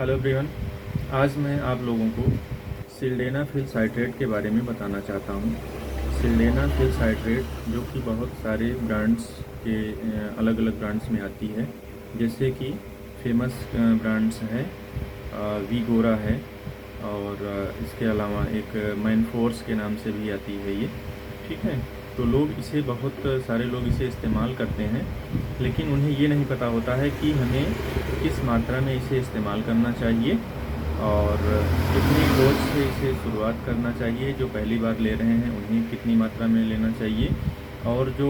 Hello everyone. आज मैं आप लोगों को सिल्डेनाफिल साइट्रेट के बारे में बताना चाहता हूँ। सिल्डेनाफिल साइट्रेट जो कि बहुत सारे ब्रांड्स के अलग अलग ब्रांड्स में आती है, जैसे कि फेमस ब्रांड्स हैं वीगोरा है, और इसके अलावा एक मैनफोर्स के नाम से भी आती है ये, ठीक है। तो लोग इसे बहुत सारे लोग इसे इस्तेमाल करते हैं, लेकिन उन्हें ये नहीं पता होता है कि हमें किस मात्रा में इसे इस्तेमाल करना चाहिए और कितनी डोज से इसे शुरुआत करना चाहिए। जो पहली बार ले रहे हैं उन्हें कितनी मात्रा में लेना चाहिए, और जो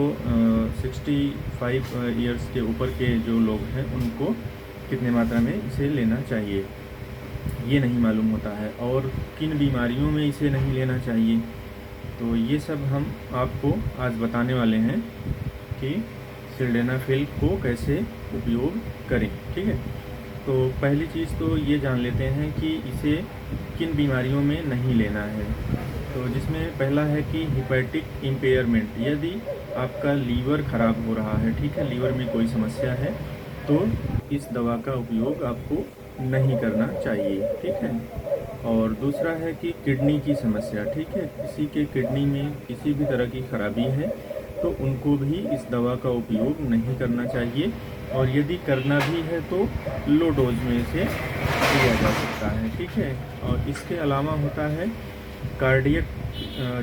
65 ईयर्स के ऊपर के जो लोग हैं उनको कितने मात्रा में इसे लेना चाहिए, ये नहीं मालूम होता है। और किन बीमारियों में इसे नहीं लेना चाहिए, तो ये सब हम आपको आज बताने वाले हैं कि सिल्डेनाफिल को कैसे उपयोग करें, ठीक है। तो पहली चीज़ तो ये जान लेते हैं कि इसे किन बीमारियों में नहीं लेना है। तो जिसमें पहला है कि हिपैटिक इम्पेयरमेंट, यदि आपका लीवर ख़राब हो रहा है, ठीक है, लीवर में कोई समस्या है, तो इस दवा का उपयोग आपको नहीं करना चाहिए, ठीक है। और दूसरा है कि किडनी की समस्या, ठीक है, किसी के किडनी में किसी भी तरह की खराबी है तो उनको भी इस दवा का उपयोग नहीं करना चाहिए, और यदि करना भी है तो लो डोज में इसे दिया जा सकता है, ठीक है। और इसके अलावा होता है कार्डियक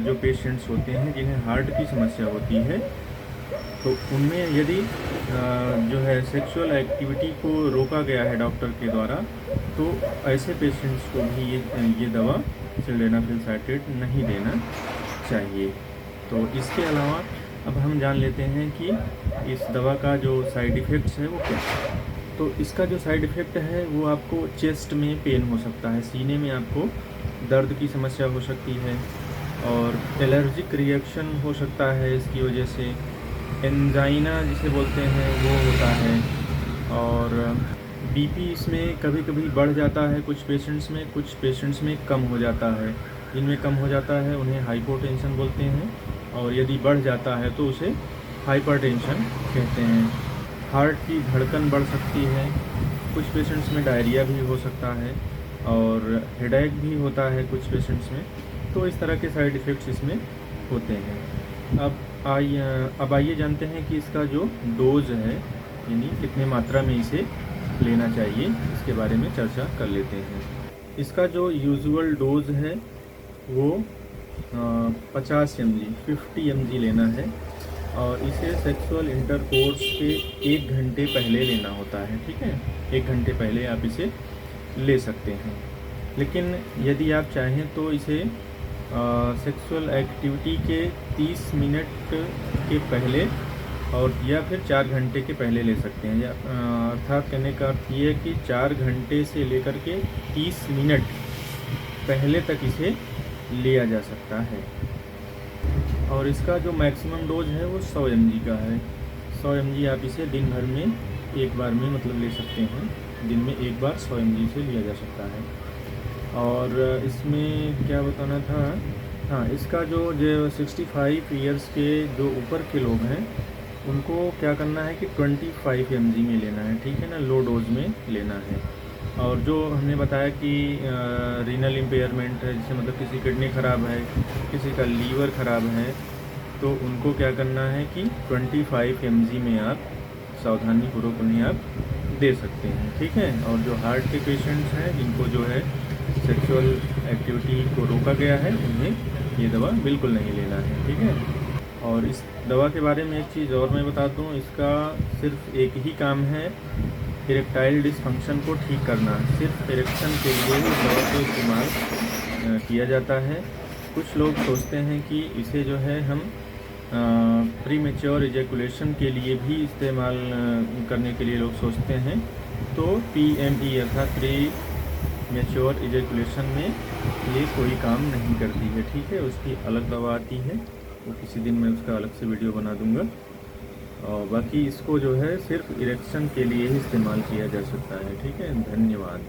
जो पेशेंट्स होते हैं जिन्हें हार्ट की समस्या होती है, तो उनमें यदि जो है सेक्सुअल एक्टिविटी को रोका गया है डॉक्टर के द्वारा, तो ऐसे पेशेंट्स को भी ये दवा सिल्डेनाफिल साइट्रेट नहीं देना चाहिए। तो इसके अलावा अब हम जान लेते हैं कि इस दवा का जो साइड इफ़ेक्ट्स है वो क्या है। तो इसका जो साइड इफ़ेक्ट है वो आपको चेस्ट में पेन हो सकता है, सीने में आपको दर्द की समस्या हो सकती है, और एलर्जिक रिएक्शन हो सकता है इसकी वजह से, एंजाइना जिसे बोलते हैं वो होता है, और बीपी इसमें कभी कभी बढ़ जाता है कुछ पेशेंट्स में कम हो जाता है। जिनमें कम हो जाता है उन्हें हाइपोटेंशन बोलते हैं, और यदि बढ़ जाता है तो उसे हाइपरटेंशन कहते हैं। हार्ट की धड़कन बढ़ सकती है, कुछ पेशेंट्स में डायरिया भी हो सकता है, और हेडेक भी होता है कुछ पेशेंट्स में। तो इस तरह के साइड इफ़ेक्ट्स इसमें होते हैं। अब आइए जानते हैं कि इसका जो डोज है, यानी कितने मात्रा में इसे लेना चाहिए, इसके बारे में चर्चा कर लेते हैं। इसका जो यूजुअल डोज है वो 50 mg 50 mg लेना है, और इसे सेक्सुअल इंटरकोर्स के 1 घंटे पहले लेना होता है, ठीक है। 1 घंटे पहले आप इसे ले सकते हैं, लेकिन यदि आप चाहें तो इसे सेक्सुअल एक्टिविटी के 30 मिनट के पहले और या फिर 4 घंटे के पहले ले सकते हैं। या अर्थात कहने का अर्थ ये है कि 4 घंटे से लेकर के 30 मिनट पहले तक इसे लिया जा सकता है। और इसका जो मैक्सिमम डोज है वो 100 mg का है। 100 mg आप इसे दिन भर में एक बार में मतलब ले सकते हैं, दिन में एक बार 100 mg से लिया जा सकता है। और इसमें क्या बताना था, हाँ, इसका जो 65 ईयर्स के जो ऊपर के लोग हैं उनको क्या करना है कि 25 mg में लेना है, ठीक है ना, लो डोज में लेना है। और जो हमने बताया कि रीनल इम्पेयरमेंट है, जैसे मतलब किसी किडनी ख़राब है, किसी का लीवर ख़राब है, तो उनको क्या करना है कि 25 mg में आप सावधानीपूर्वक उन्हें आप दे सकते हैं, ठीक है। और जो हार्ट के पेशेंट्स हैं जिनको जो है सेक्सुअल एक्टिविटी को रोका गया है, उन्हें ये दवा बिल्कुल नहीं लेना है, ठीक है। और इस दवा के बारे में एक चीज़ और मैं बता दूं, इसका सिर्फ एक ही काम है, इरेक्टाइल डिसफंक्शन को ठीक करना। सिर्फ इरेक्शन के लिए इस दवा का इस्तेमाल किया जाता है। कुछ लोग सोचते हैं कि इसे जो है हम प्रीमेच्योर इजैकुलेशन के लिए भी इस्तेमाल करने के लिए लोग सोचते हैं। तो PME अर्थात प्री मैच्योर इजैकुलेशन में ये कोई काम नहीं करती है, ठीक है। उसकी अलग दवा आती है, वो किसी दिन मैं उसका अलग से वीडियो बना दूंगा। और बाकी इसको जो है सिर्फ इरेक्शन के लिए ही इस्तेमाल किया जा सकता है, ठीक है। धन्यवाद।